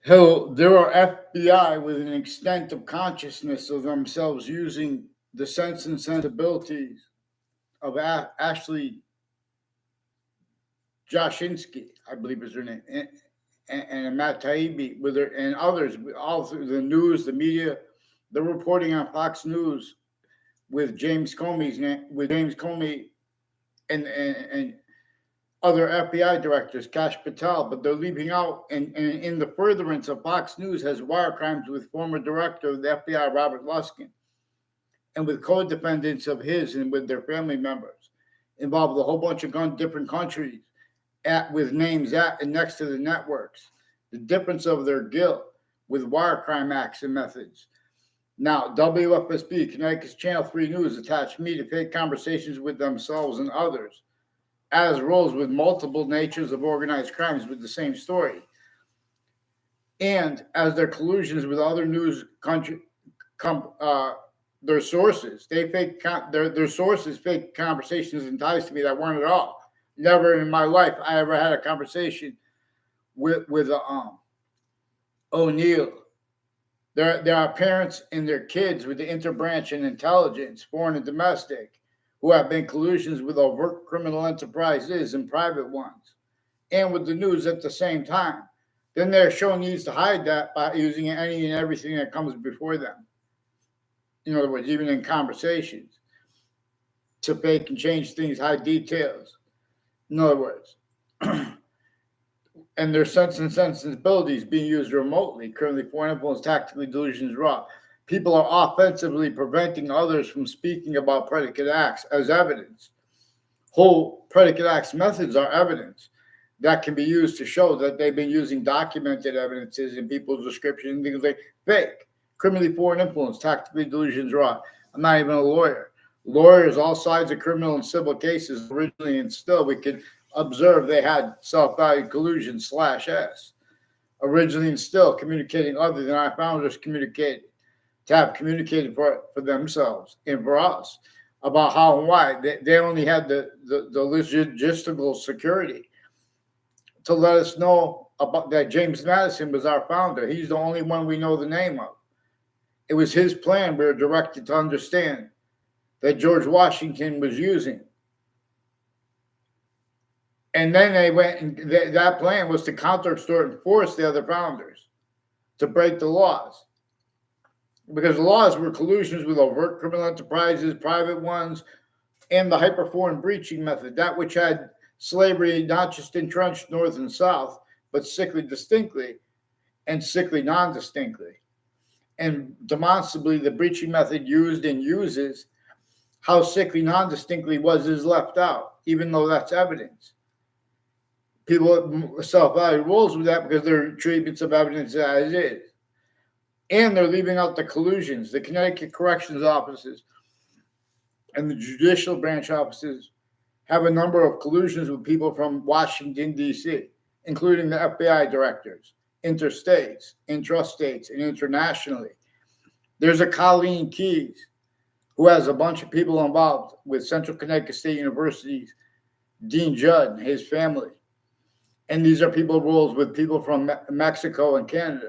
Hell, there are FBI with an extent of consciousness of themselves using the sense and sensibilities of Ashley Joshinsky, I believe is her name, and Matt Taibbi, with her, and others, all through the news, the media. They're reporting on Fox News with James Comey's name, with James Comey and other FBI directors, Kash Patel, but they're leaving out, and in the furtherance of Fox News has wire crimes with former director of the FBI, Robert Luskin, and with co-defendants of his and with their family members, involved with a whole bunch of different countries with names at and next to the networks. The difference of their guilt with wire crime acts and methods. Now, WFSB, Connecticut's Channel 3 News, attached me to fake conversations with themselves and others as roles with multiple natures of organized crimes with the same story. And as their collusions with other news their sources, their sources fake conversations and ties to me that weren't at all. Never in my life I ever had a conversation with O'Neill. There are parents and their kids with the interbranch and intelligence, foreign and domestic, who have been collusions with overt criminal enterprises and private ones, and with the news at the same time. Then their show needs to hide that by using any and everything that comes before them. In other words, even in conversations, to fake and change things, hide details. In other words, and their sense and sensibilities being used remotely, currently foreign influence, tactically delusions raw. People are offensively preventing others from speaking about predicate acts as evidence. Whole predicate acts methods are evidence that can be used to show that they've been using documented evidences in people's descriptions, things like fake, criminally foreign influence, tactically delusions raw. I'm not even a lawyer. Lawyers, all sides of criminal and civil cases, originally and still, we could observe they had self-value collusion /S. Originally and still, communicating other than our founders communicated, to have communicated for themselves and for us about how and why. They only had the logistical security to let us know about that James Madison was our founder. He's the only one we know the name of. It was his plan we were directed to understand that George Washington was using. And then they went, and that plan was to counter, extort, and force the other founders to break the laws. Because the laws were collusions with overt criminal enterprises, private ones, and the hyperforeign breaching method, that which had slavery not just entrenched north and south, but sickly distinctly and sickly non-distinctly. And demonstrably, the breaching method used and uses how sickly non-distinctly was is left out, even though that's evidence. People self-value rules with that because they're treatments of evidence as is. And they're leaving out the collusions. The Connecticut corrections offices and the judicial branch offices have a number of collusions with people from Washington, D.C., including the FBI directors, interstates, intrastates, and internationally. There's a Colleen Keys who has a bunch of people involved with Central Connecticut State University's Dean Judd and his family. And these are people roles with people from Mexico and Canada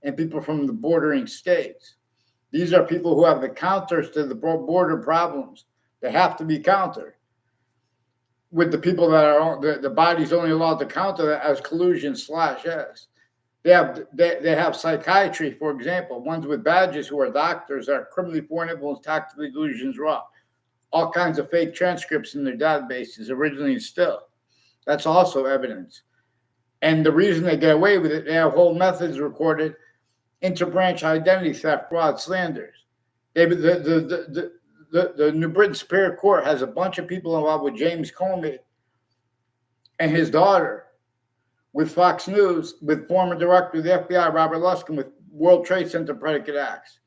and people from the bordering states. These are people who have the counters to the border problems that have to be countered with the people that are the body's only allowed to counter that as collusion /S. They have psychiatry, for example, ones with badges who are doctors that are criminally foreign influence, tactically delusions raw. All kinds of fake transcripts in their databases, originally and still. That's also evidence. And the reason they get away with it, they have whole methods recorded, interbranch identity theft, fraud, slanders. The New Britain Superior Court has a bunch of people involved with James Comey and his daughter, with Fox News, with former director of the FBI, Robert Luskin, with World Trade Center predicate acts,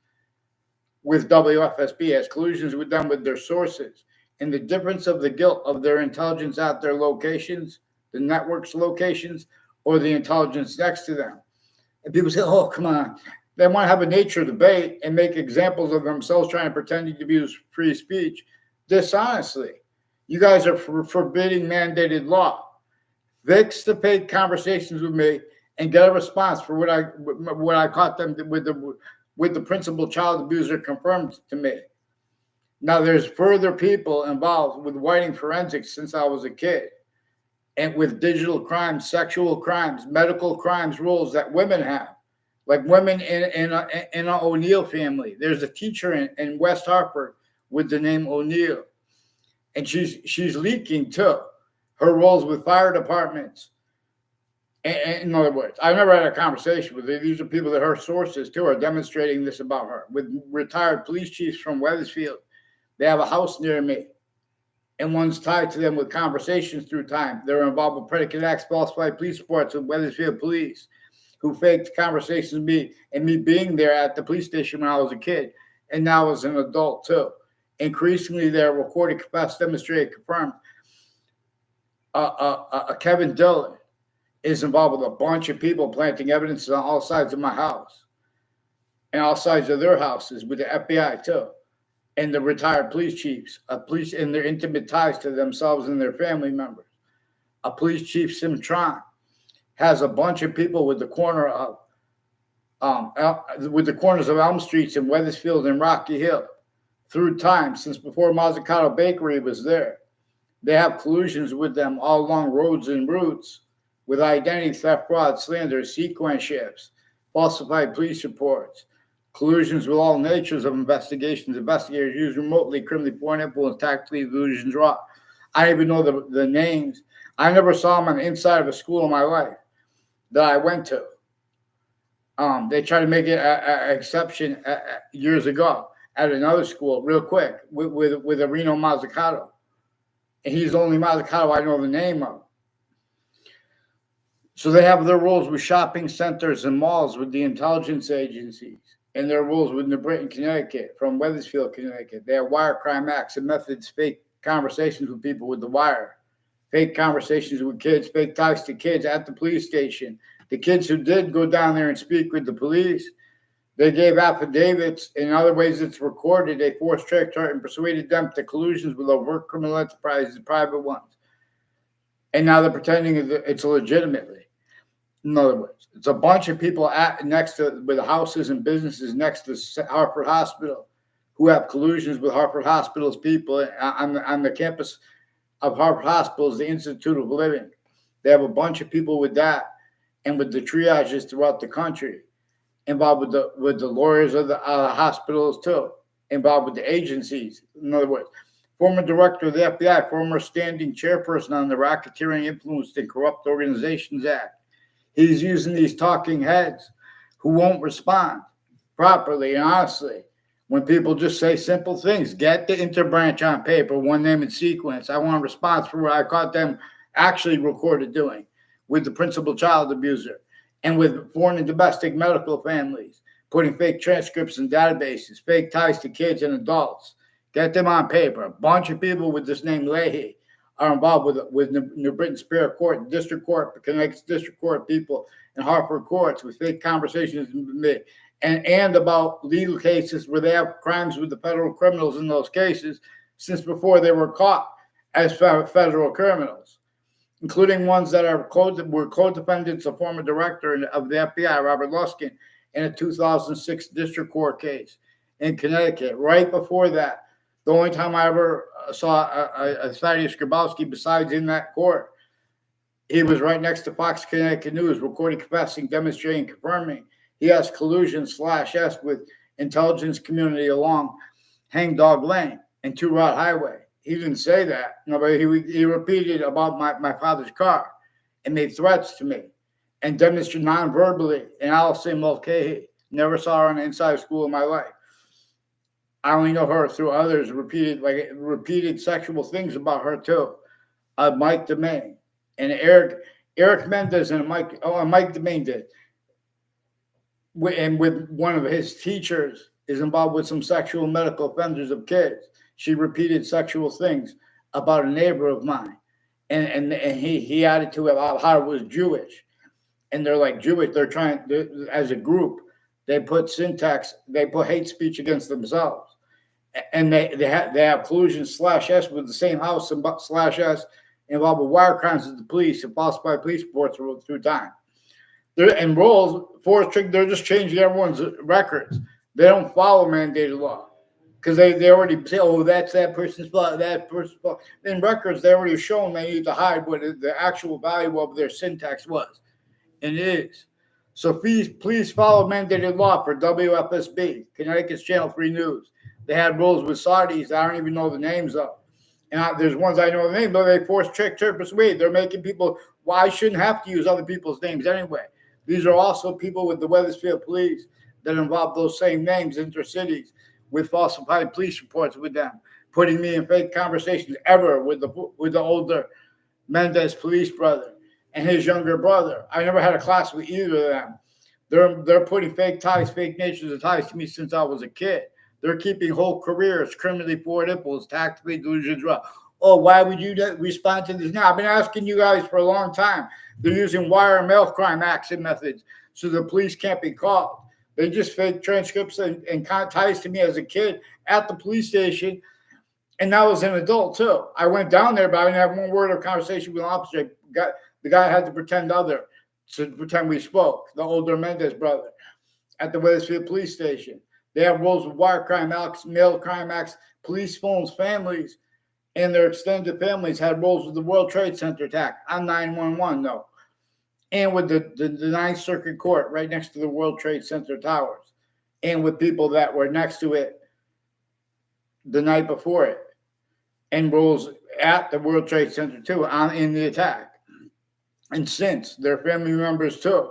with WFSB, has collusions with them with their sources, and the difference of the guilt of their intelligence at their locations, the network's locations, or the intelligence next to them. And people say, oh, come on. They want to have a nature debate and make examples of themselves trying to pretend to use free speech dishonestly. You guys are forbidding mandated law. Fix the fake conversations with me and get a response for what I caught them with the principal child abuser confirmed to me. Now there's further people involved with whiting forensics since I was a kid, and with digital crimes, sexual crimes, medical crimes rules that women have, like women in an O'Neill family. There's a teacher in West Hartford with the name O'Neill, and she's leaking too her roles with fire departments. And in other words, I've never had a conversation with her. These are people that her sources too are demonstrating this about her. With retired police chiefs from Wethersfield, they have a house near me, and one's tied to them with conversations through time. They're involved with predicate acts, falsified police reports with Wethersfield police, who faked conversations with me and me being there at the police station when I was a kid, and now as an adult too. Increasingly, they're recorded, confessed, demonstrated, confirmed. Kevin Dillon is involved with a bunch of people planting evidence on all sides of my house and all sides of their houses with the FBI too, and the retired police chiefs, police and their intimate ties to themselves and their family members. A police chief, Sim Tron, has a bunch of people with the corners of Elm Streets in Wethersfield and Rocky Hill through time since before Mazzucato Bakery was there. They have collusions with them all along roads and routes with identity theft, fraud, slander, sequence shifts, falsified police reports, collusions with all natures of investigations. Investigators use remotely criminally foreign influence, tactically illusions raw. I don't even know the names. I never saw them on the inside of a school in my life that I went to. They tried to make it an exception years ago at another school, real quick, with a Reno Mazzucato. And he's the only Mazzucato I know the name of. So they have their roles with shopping centers and malls with the intelligence agencies, and their roles with New Britain, Connecticut, from Wethersfield, Connecticut. They have wire crime acts and methods, fake conversations with people with the wire, fake conversations with kids, fake ties to kids at the police station. The kids who did go down there and speak with the police, they gave affidavits. In other ways, it's recorded. They forced, tricked, and persuaded them to collusions with overt criminal enterprises, private ones. And now they're pretending it's legitimately. In other words, it's a bunch of people next to with houses and businesses next to Hartford Hospital who have collusions with Hartford Hospital's people on the campus of Hartford Hospital, the Institute of Living. They have a bunch of people with that, and with the triages throughout the country, involved with the lawyers of the hospitals too, involved with the agencies. In other words, former director of the FBI, former standing chairperson on the Racketeering, Influenced, and Corrupt Organizations Act. He's using these talking heads who won't respond properly and honestly when people just say simple things. Get the interbranch on paper, one name and sequence. I want a response for what I caught them actually recorded doing with the principal child abuser and with foreign and domestic medical families, putting fake transcripts in databases, fake ties to kids and adults. Get them on paper. A bunch of people with this name Leahy are involved with New Britain Superior Court, District Court, Connecticut District Court people, and Hartford courts with fake conversations and about legal cases where they have crimes with the federal criminals in those cases since before they were caught as federal criminals, including ones that were co-defendants of former director of the FBI, Robert Luskin, in a 2006 District Court case in Connecticut. Right before that, the only time I ever saw a Thaddeus Grabowski besides in that court, he was right next to Fox Connecticut News, recording, confessing, demonstrating, confirming. He has collusion /S with intelligence community along Hangdog Lane and Two Rod Highway. He didn't say that. No, but he repeated about my father's car and made threats to me and demonstrated non-verbally. And Allison Mulcahy, never saw her on the inside of school in my life. I only know her through others, repeated sexual things about her too. Mike DeMaine and Eric Mendez and Mike DeMaine did. And with one of his teachers is involved with some sexual medical offenders of kids. She repeated sexual things about a neighbor of mine. And he added to it how it was Jewish. And they're like Jewish, they're trying, as a group, they put hate speech against themselves. And they have collusion /S with the same house and /S involved with wire crimes with the police and falsified police reports through time. They're and roles force trick. They're just changing everyone's records. They don't follow mandated law because they already say, oh, that's that person's fault, that person's fault. In records, they already shown they need to hide what the actual value of their syntax was, and it is. So please follow mandated law for WFSB, Connecticut's Channel 3 News. They had rules with Saudis I don't even know the names of. And there's ones I know the name, but they force trick, persuade. They're making people, well, I shouldn't have to use other people's names anyway. These are also people with the Wethersfield police that involve those same names, intercities, with falsified police reports with them, putting me in fake conversations ever with the older Mendez police brother and his younger brother. I never had a class with either of them. They're putting fake ties, fake natures of ties to me since I was a kid. They're keeping whole careers criminally forward impulse, tactically delusions. Oh, why would you respond to this now? I've been asking you guys for a long time. They're using wire and mail crime action methods so the police can't be called. They just fake transcripts and ties to me as a kid at the police station. And now as an adult, too. I went down there, but I didn't have one word of conversation with an officer. The guy had to pretend we spoke, the older Mendez brother, at the Wethersfield police station. They have roles with wire crime acts, mail crime acts, police phones, families, and their extended families had roles with the World Trade Center attack on 911, though, and with the Ninth Circuit Court right next to the World Trade Center towers, and with people that were next to it the night before it, and roles at the World Trade Center, too, in the attack. And since their family members, too,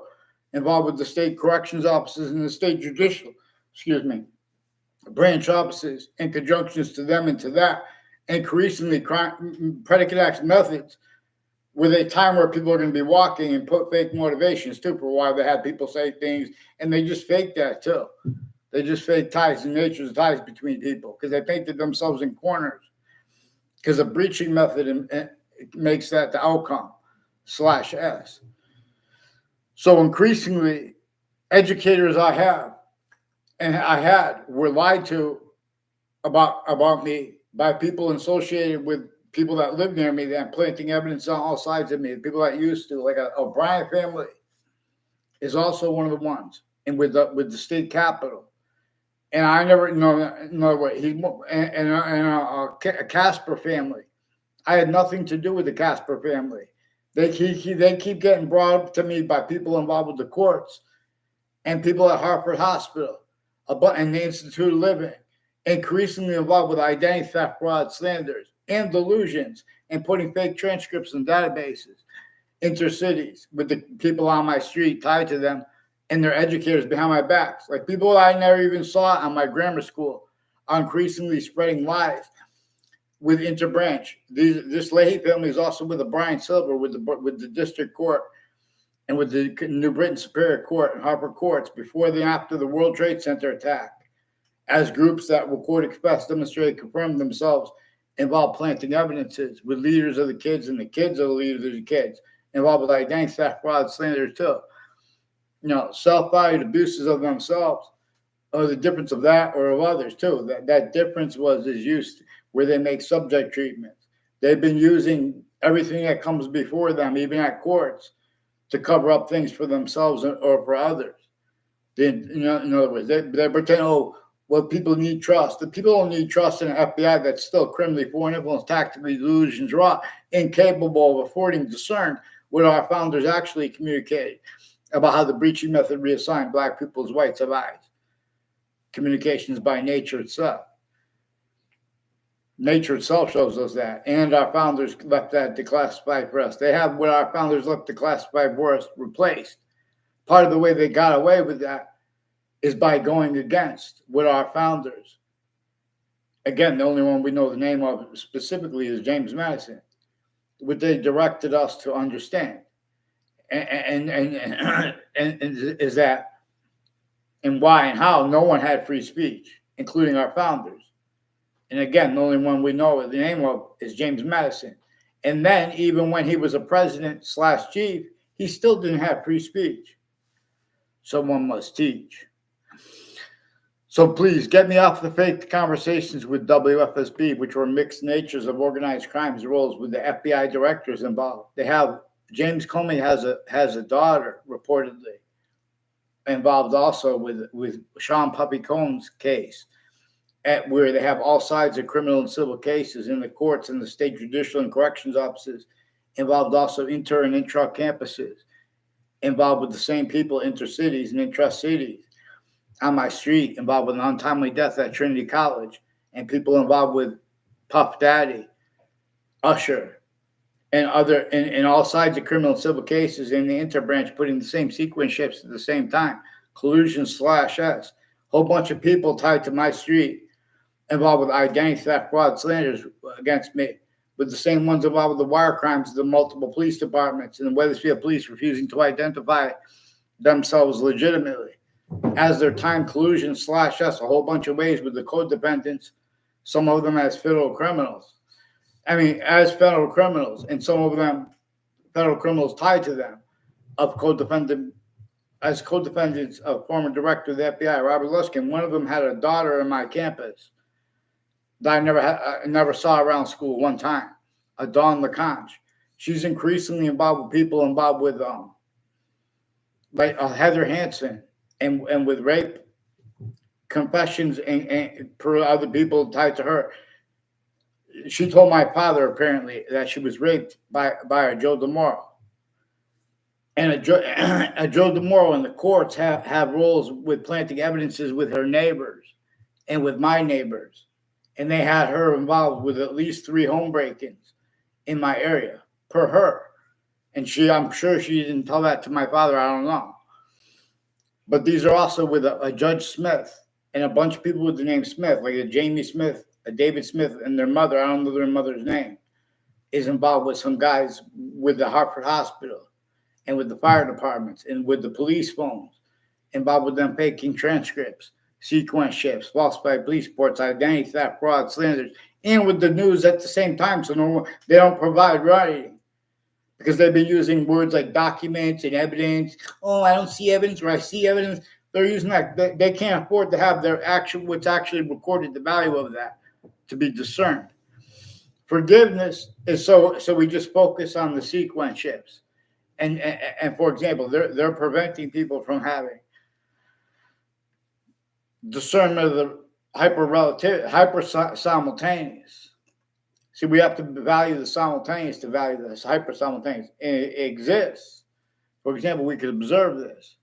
involved with the state corrections offices and the state judicial, branch offices in conjunctions to them and to that, increasingly predicate action methods with a time where people are going to be walking and put fake motivations too for why they had people say things, and they just fake that too. They just fake ties and natures of ties between people because they painted themselves in corners because a breaching method makes that the outcome /S. So increasingly, educators I had were lied to about me by people associated with people that lived near me that planting evidence on all sides of me. People that used to, like a O'Brien family, is also one of the ones, and with the state capitol. And I never know what he and a Casper family. I had nothing to do with the Casper family. They keep getting brought up to me by people involved with the courts and people at Hartford Hospital and the Institute of Living, increasingly involved with identity theft, fraud, slanders, and delusions, and putting fake transcripts in databases, intercities, with the people on my street tied to them, and their educators behind my backs. Like people I never even saw on my grammar school are increasingly spreading lies with interbranch. This Leahy family is also with the Brian Silver, with the district court, and with the New Britain Superior Court and Harper courts before and after the World Trade Center attack, as groups that will court express, demonstrate, confirm themselves involved planting evidences with leaders of the kids and the kids of the leaders of the kids, involved with identity theft, fraud, slanders too. Self-valued abuses of themselves, or the difference of that or of others too. That difference is used where they make subject treatments. They've been using everything that comes before them, even at courts, to cover up things for themselves or for others. In other words, they pretend, people need trust. The people don't need trust in an FBI that's still criminally foreign influence, tactically delusions, raw, incapable of affording discern what our founders actually communicated about how the breaching method reassigned black people's whites of eyes. Communications by nature itself. Nature itself shows us that, and our founders left that declassified for us. They have what our founders left declassified for us replaced. Part of the way they got away with that is by going against what our founders. Again, the only one we know the name of specifically is James Madison, what they directed us to understand, and is that, and why and how no one had free speech, including our founders. And again, the only one we know the name of is James Madison. And then even when he was a president/chief, he still didn't have free speech. Someone must teach. So please get me off the fake conversations with WFSB, which were mixed natures of organized crimes roles with the FBI directors involved. They have James Comey has a daughter reportedly involved also with Sean Puppy Combs' case, where they have all sides of criminal and civil cases in the courts and the state judicial and corrections offices, involved also inter and intra campuses, involved with the same people, intercities and intra-cities. On my street, involved with an untimely death at Trinity College, and people involved with Puff Daddy, Usher, and other in all sides of criminal and civil cases in the interbranch, putting the same sequence shifts at the same time. Collusion/S. Whole bunch of people tied to my street, involved with identity theft, fraud, slanders against me, with the same ones involved with the wire crimes of the multiple police departments and the Wethersfield police refusing to identify themselves legitimately as their time. Collusion/S. A whole bunch of ways with the codependents, some of them as federal criminals. As federal criminals, and some of them federal criminals tied to them, of as co-defendants of former director of the F.B.I, Robert Luskin. One of them had a daughter in my campus that I never saw around school one time, a Dawn LaConche. She's increasingly involved with people involved with like Heather Hansen, and with rape confessions and per other people tied to her. She told my father apparently that she was raped by a Joe DeMoro. And a Joe DeMoro in the courts have roles with planting evidences with her neighbors and with my neighbors. And they had her involved with at least 3 home break-ins in my area per her. And I'm sure she didn't tell that to my father. I don't know. But these are also with a Judge Smith and a bunch of people with the name Smith, like a Jamie Smith, a David Smith, and their mother, I don't know their mother's name, is involved with some guys with the Hartford Hospital and with the fire departments and with the police phones, involved with them faking transcripts, sequence shifts, falsified police reports, identity theft, fraud, slanders, and with the news at the same time. So they don't provide writing because they've been using words like documents and evidence. Oh, I don't see evidence, or I see evidence. They're using that. They can't afford to have what's actually recorded, the value of that, to be discerned. Forgiveness is so we just focus on the sequence shifts, and for example, they're preventing people from having discernment of the hyper simultaneous. See, we have to value the simultaneous to value the hyper simultaneous. It exists. For example, we could observe this.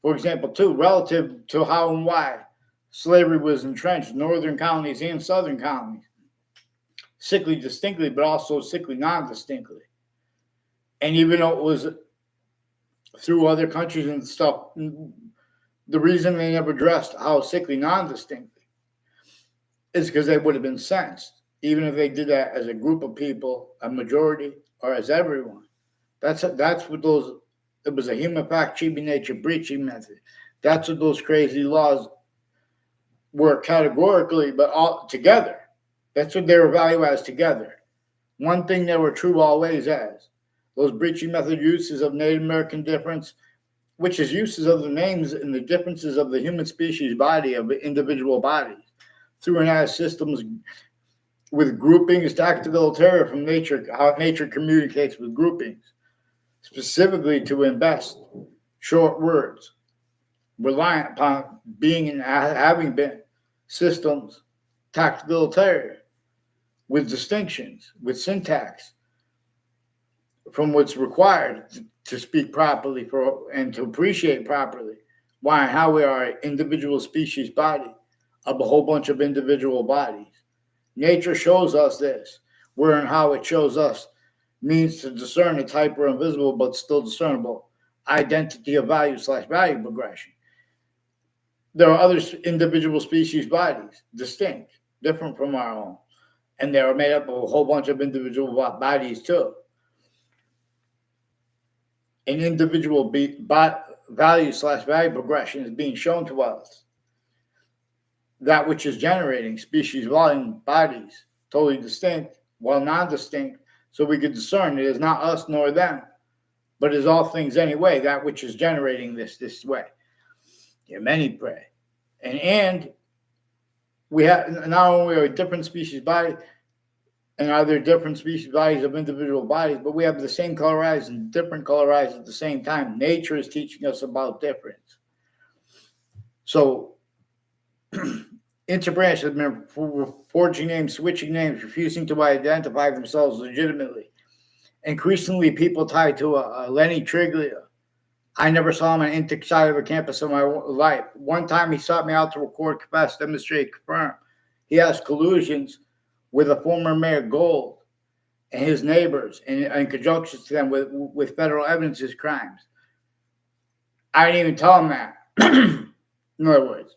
For example, too, relative to how and why slavery was entrenched in northern colonies and southern colonies, sickly distinctly, but also sickly non-distinctly. And even though it was through other countries and stuff, the reason they never addressed how sickly non-distinctly is because they would have been sensed, even if they did that as a group of people, a majority, or as everyone. That's what those. It was a human fact cheating nature breaching method. That's what those crazy laws were categorically, but all together. That's what they were valued as together. One thing they were true always as. Those breaching method uses of Native American difference, which is uses of the names and the differences of the human species body, of individual bodies, through and as systems with groupings to activate terror from nature, how nature communicates with groupings, specifically to invest short words, reliant upon being and having been systems tactile with distinctions, with syntax from what's required to speak properly and to appreciate properly why and how we are an individual species body of a whole bunch of individual bodies. Nature shows us this, where and how it shows us means to discern its hyper invisible but still discernible identity of value/value progression. There are other individual species bodies, distinct, different from our own, and they are made up of a whole bunch of individual bodies too. An individual value/value progression is being shown to us. That which is generating species volume bodies, totally distinct, while non-distinct, so we could discern it is not us nor them, but is all things anyway, that which is generating this way. Yeah, many pray. And we have not only a different species body, And are there different species bodies of individual bodies? But we have the same color eyes and different color eyes at the same time. Nature is teaching us about difference. So interbranch has been forging names, switching names, refusing to identify themselves legitimately. Increasingly, people tied to Lenny Triglia. I never saw him on any side of a campus in my life. One time he sought me out to record, confess, demonstrate, confirm. He has collusions with a former Mayor Gold and his neighbors in conjunction to them with federal evidence of his crimes. I didn't even tell him that. In other words,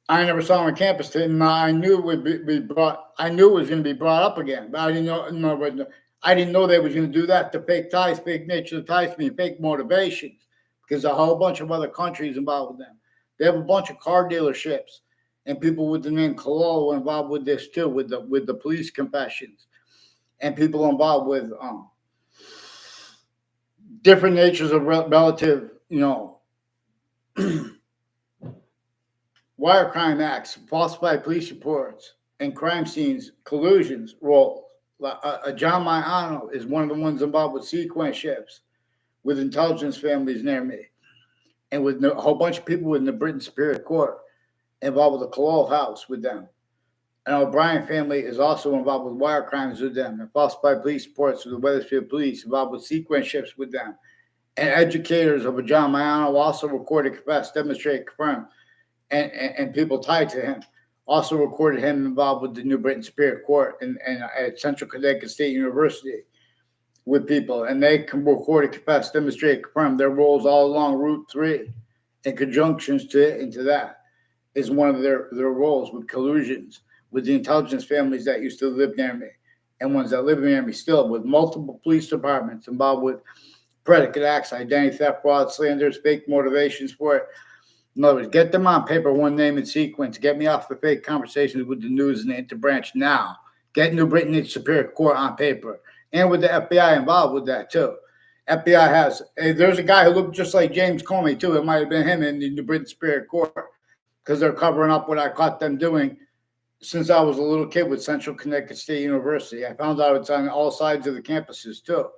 I never saw him on campus, and I knew it would be brought. I knew it was going to be brought up again, but I didn't know. In other words, I didn't know they was going to do that to fake ties, fake nature of ties to me, fake motivations, because a whole bunch of other countries involved with them. They have a bunch of car dealerships and people with the name Cololo involved with this too, with the police confessions, and people involved with different natures of relative, wire crime acts, falsified police reports, and crime scenes collusions roles. John Maiano is one of the ones involved with sequence ships with intelligence families near me, and with a whole bunch of people in the Britain Superior Court involved with the Cololo House with them. And O'Brien family is also involved with wire crimes with them, and falsified police reports with the Wethersfield Police involved with sequence ships with them. And educators of a John Maiano also recorded, confessed, demonstrated, confirmed, and people tied to him also recorded him involved with the New Britain Superior Court and at Central Connecticut State University with people, and they can record, confess, demonstrate, confirm their roles all along Route 3 in conjunctions to into that is one of their roles with collusions with the intelligence families that used to live near me and ones that live near me still, with multiple police departments involved with predicate acts, identity theft, fraud, slanders, fake motivations for it. In other words, get them on paper, one name and sequence. Get me off the fake conversations with the news and the interbranch now. Get New Britain Superior Court on paper. And with the FBI involved with that, too. FBI has, there's a guy who looked just like James Comey, too. It might have been him in the New Britain Superior Court because they're covering up what I caught them doing since I was a little kid with Central Connecticut State University. I found out it's on all sides of the campuses, too.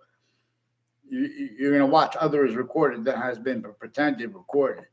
You're going to watch others recorded that has been pretended recorded.